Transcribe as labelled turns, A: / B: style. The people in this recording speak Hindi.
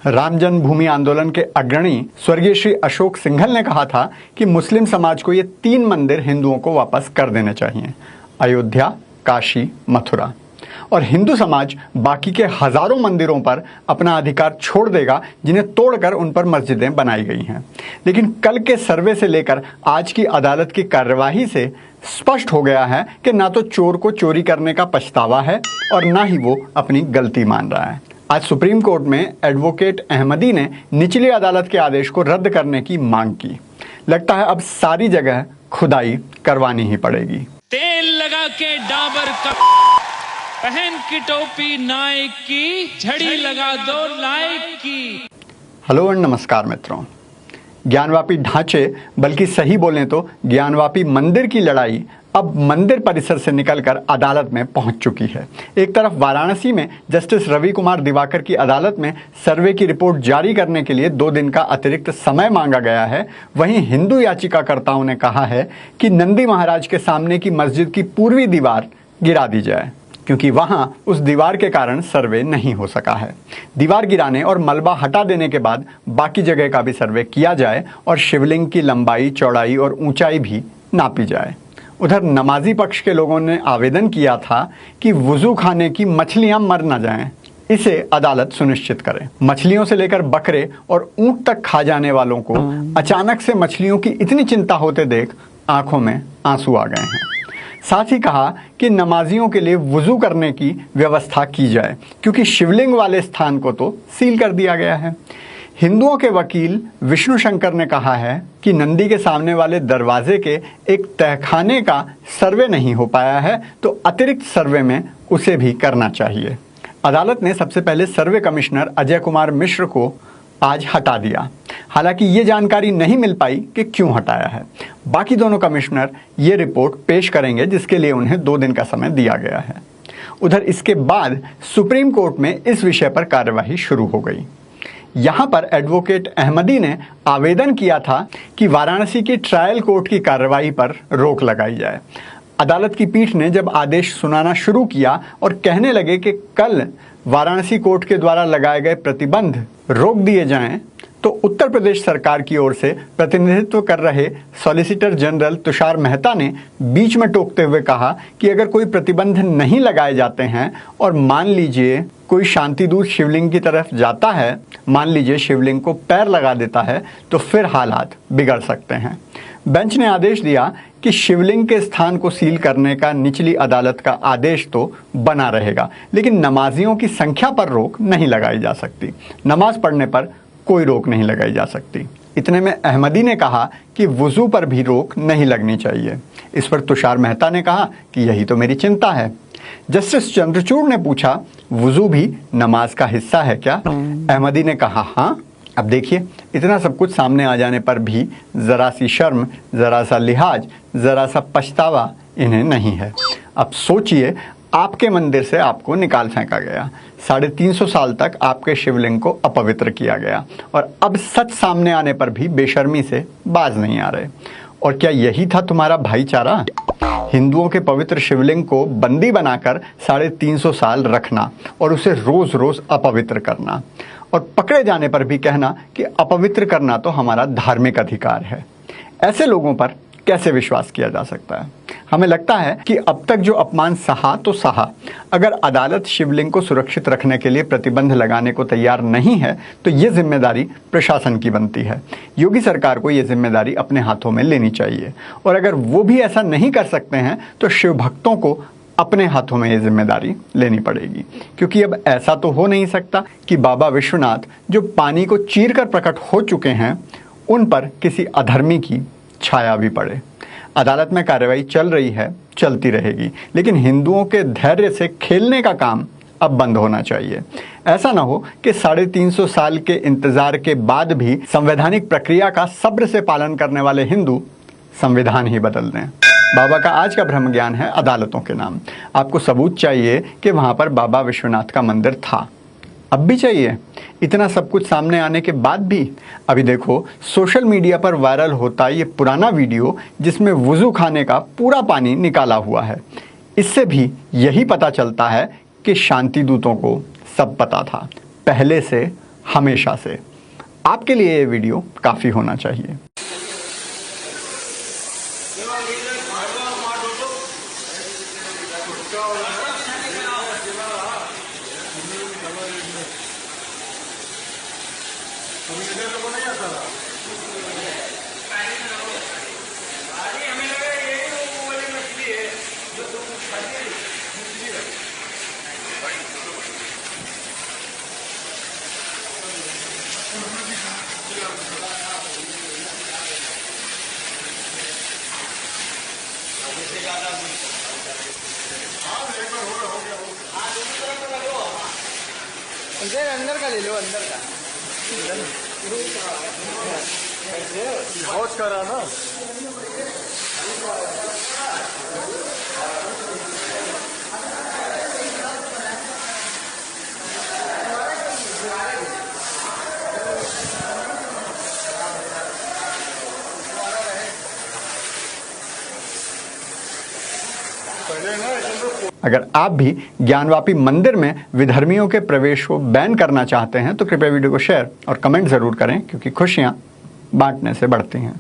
A: राम जन्मभूमि आंदोलन के अग्रणी स्वर्गीय श्री अशोक सिंघल ने कहा था कि मुस्लिम समाज को ये 3 मंदिर हिंदुओं को वापस कर देने चाहिए, अयोध्या, काशी, मथुरा। और हिंदू समाज बाकी के हजारों मंदिरों पर अपना अधिकार छोड़ देगा जिन्हें तोड़कर उन पर मस्जिदें बनाई गई हैं। लेकिन कल के सर्वे से लेकर आज की अदालत की कार्यवाही से स्पष्ट हो गया है कि ना तो चोर को चोरी करने का पछतावा है और ना ही वो अपनी गलती मान रहा है। आज सुप्रीम कोर्ट में एडवोकेट अहमदी ने निचली अदालत के आदेश को रद्द करने की मांग की। लगता है अब सारी जगह खुदाई करवानी ही पड़ेगी।
B: तेल लगा के डाबर का, पहन की टोपी नाइक की, झड़ी लगा दो लाइक की।
A: हेलो और नमस्कार मित्रों। ज्ञानवापी ढांचे, बल्कि सही बोलें तो ज्ञानवापी मंदिर की लड़ाई अब मंदिर परिसर से निकलकर अदालत में पहुंच चुकी है। एक तरफ वाराणसी में जस्टिस रवि कुमार दिवाकर की अदालत में सर्वे की रिपोर्ट जारी करने के लिए 2 दिन का अतिरिक्त समय मांगा गया है, वहीं हिंदू याचिकाकर्ताओं ने कहा है कि नंदी महाराज के सामने की मस्जिद की पूर्वी दीवार गिरा दी जाए, क्योंकि वहां उस दीवार के कारण सर्वे नहीं हो सका है। दीवार गिराने और मलबा हटा देने के बाद बाकी जगह का भी सर्वे किया जाए और शिवलिंग की लंबाई, चौड़ाई और ऊंचाई भी नापी जाए। उधर नमाजी पक्ष के लोगों ने आवेदन किया था कि वुजू खाने की मछलियां मर न जाएं, इसे अदालत सुनिश्चित करे। मछलियों से लेकर बकरे और ऊंट तक खा जाने वालों को अचानक से मछलियों की इतनी चिंता होते देख आंखों में आंसू आ गए हैं। साथ ही कहा कि नमाजियों के लिए वुजू करने की व्यवस्था की जाए, क्योंकि शिवलिंग वाले स्थान को तो सील कर दिया गया है। हिंदुओं के वकील विष्णु शंकर ने कहा है कि नंदी के सामने वाले दरवाजे के एक तहखाने का सर्वे नहीं हो पाया है, तो अतिरिक्त सर्वे में उसे भी करना चाहिए। अदालत ने सबसे पहले सर्वे कमिश्नर अजय कुमार मिश्र को आज हटा दिया। हालांकि ये जानकारी नहीं मिल पाई कि क्यों हटाया है। बाकी दोनों कमिश्नर ये रिपोर्ट पेश करेंगे, जिसके लिए उन्हें 2 दिन का समय दिया गया है। उधर इसके बाद सुप्रीम कोर्ट में इस विषय पर कार्यवाही शुरू हो गई। यहां पर एडवोकेट अहमदी ने आवेदन किया था कि वाराणसी की ट्रायल कोर्ट की कार्रवाई पर रोक लगाई जाए। अदालत की पीठ ने जब आदेश सुनाना शुरू किया और कहने लगे कि कल वाराणसी कोर्ट के द्वारा लगाए गए प्रतिबंध रोक दिए जाएं, तो उत्तर प्रदेश सरकार की ओर से प्रतिनिधित्व कर रहे सॉलिसिटर जनरल तुषार मेहता ने बीच में टोकते हुए कहा कि अगर कोई प्रतिबंध नहीं लगाए जाते हैं और मान लीजिए कोई शांतिदूत शिवलिंग की तरफ जाता है, मान लीजिए शिवलिंग को पैर लगा देता है, तो फिर हालात बिगड़ सकते हैं। बेंच ने आदेश दिया कि शिवलिंग के स्थान को सील करने का निचली अदालत का आदेश तो बना रहेगा, लेकिन नमाजियों की संख्या पर रोक नहीं लगाई जा सकती। नमाज पढ़ने पर कोई रोक नहीं लगाई जा सकती। इतने में अहमदी ने कहा कि वुजू पर भी रोक नहीं लगनी चाहिए। इस पर तुषार मेहता ने कहा कि यही तो मेरी चिंता है। जस्टिस चंद्रचूड़ ने पूछा, वुजू भी नमाज का हिस्सा है क्या? अहमदी ने कहा हाँ। अब देखिए, इतना सब कुछ सामने आ जाने पर भी जरा सी शर्म, जरा सा लिहाज, जरा सा पछतावा इन्हें नहीं है। अब सोचिए, आपके मंदिर से आपको निकाल फेंका गया, 350 साल तक आपके शिवलिंग को अपवित्र किया गया, और अब सच सामने आने पर भी बेशर्मी से बाज नहीं आ रहे। और क्या यही था तुम्हारा भाईचारा? हिंदुओं के पवित्र शिवलिंग को बंदी बनाकर 350 साल रखना और उसे रोज रोज अपवित्र करना, और पकड़े जाने पर भी कहना कि अपवित्र करना तो हमारा धार्मिक अधिकार है। ऐसे लोगों पर कैसे विश्वास किया जा सकता है? हमें लगता है कि अब तक जो अपमान सहा तो सहा। अगर अदालत शिवलिंग को सुरक्षित रखने के लिए प्रतिबंध लगाने को तैयार नहीं है, तो ये जिम्मेदारी प्रशासन की बनती है। योगी सरकार को ये जिम्मेदारी अपने हाथों में लेनी चाहिए, और अगर वो भी ऐसा नहीं कर सकते हैं तो शिव भक्तों को अपने हाथों में ये जिम्मेदारी लेनी पड़ेगी। क्योंकि अब ऐसा तो हो नहीं सकता कि बाबा विश्वनाथ, जो पानी को चीरकर प्रकट हो चुके हैं, उन पर किसी अधर्मी की छाया भी पड़े। अदालत में कार्रवाई चल रही है, चलती रहेगी, लेकिन हिंदुओं के धैर्य से खेलने का काम अब बंद होना चाहिए। ऐसा ना हो कि 350 साल के इंतजार के बाद भी संवैधानिक प्रक्रिया का सब्र से पालन करने वाले हिंदू संविधान ही बदल दें। बाबा का आज का ब्रह्म ज्ञान है अदालतों के नाम। आपको सबूत चाहिए कि वहां पर बाबा विश्वनाथ का मंदिर था, अब भी चाहिए। इतना सब कुछ सामने आने के बाद भी अभी देखो, सोशल मीडिया पर वायरल होता ये पुराना वीडियो जिसमें वुजू खाने का पूरा पानी निकाला हुआ है। इससे भी यही पता चलता है कि शांति दूतों को सब पता था, पहले से हमेशा से। आपके लिए ये वीडियो काफ़ी होना चाहिए।
C: अंदर का ले लो, अंदर का बहुत करा ना।
A: अगर आप भी ज्ञानवापी मंदिर में विधर्मियों के प्रवेश को बैन करना चाहते हैं तो कृपया वीडियो को शेयर और कमेंट ज़रूर करें, क्योंकि खुशियां बांटने से बढ़ती हैं।